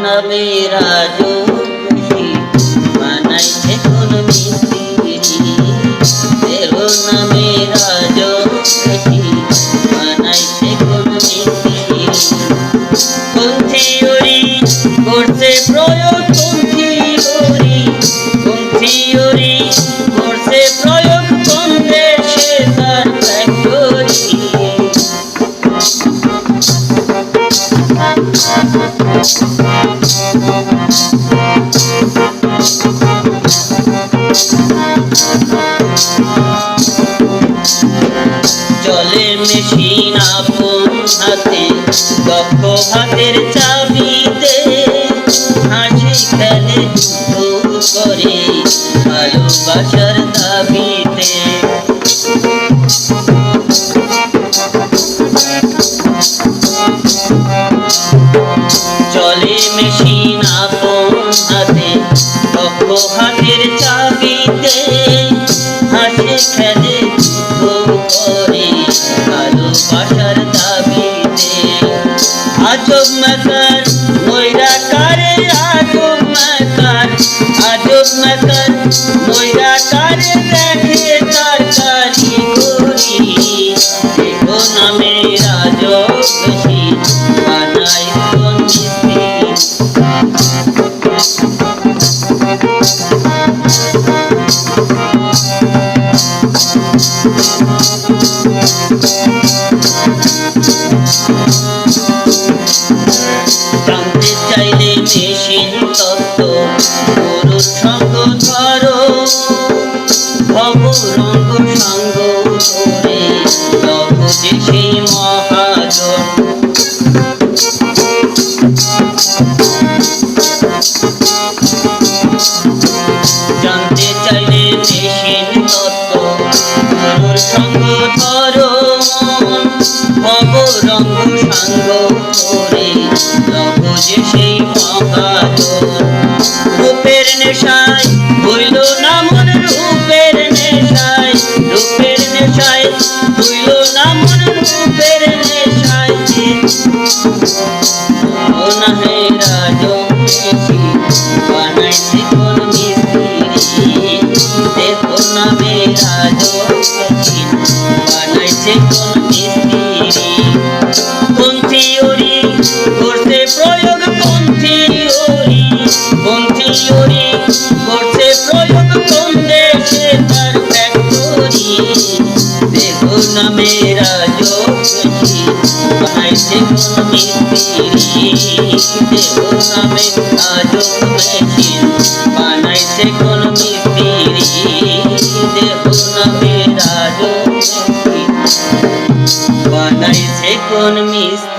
নামে রাজী বানাইছে কোন মিস্ত্রি, দেহ নামে রাজী বানাইছে কোন মিস্ত্রি। কোন থিওরি করছে প্রয়োগ, কোন থিওরি, কোন থিওরি করছে প্রয়োগ, কোন দেশে তার ফ্যাক্টরি। চলে মেশিন আপন হাতে, দক্ষ হাতের চাবিতে, হাসি খেলে যুদ্ধ করে ভালোবাসার দাবিতে। চলে মেশিন আপন হাতে, দক্ষ হাতের চাবিতে, হাসি খেলে যুদ্ধ করে ভালোবাসার দাবিতে। আজব মেকার ময়রা কারে, আজব মেকার, আজব মেকার ময়রা কারে, দেখে তার কারিগরি। দেহ নামে রাজী বানাই কোন মিস্ত্রি। জানতে চাইলে মেশিন তত্ত্ব, গরুর সঙ্গ ধরো, ভব রঙ্গ সঙ্গ ধরে লভ যে সেই মহাজন। জানতে চাইলে মেশিন তত্ত্ব, গরুর সঙ্গ ধরো, ভব রঙ্গ সঙ্গ ধরে লভ যে সেই মহাজন। রূপের নেশায় হইল না মন, রূপের নেশায়, রূপের নেশায় হইল না মন, রূপের নেশায়। ও নাহে রাজী বানাইছে কোন মিস্ত্রি, দেহ নামে রাজী বানাইছে কোন মিস্ত্রি। কোন থিওরি করছে প্রয়োগ, কোন থিওরি, কোন থিওরি করছে প্রয়োগ, কোন দেশে তার ফ্যাক্টরি। দেহ নামে রাজী বানাইছে কোন মিস্ত্রি, দেহ নামে রাজী মেশিন বানাইছে কোন মিস্ত্রি। দেহ নামে রাজী বানাইছে কোন মিস্ত্রি।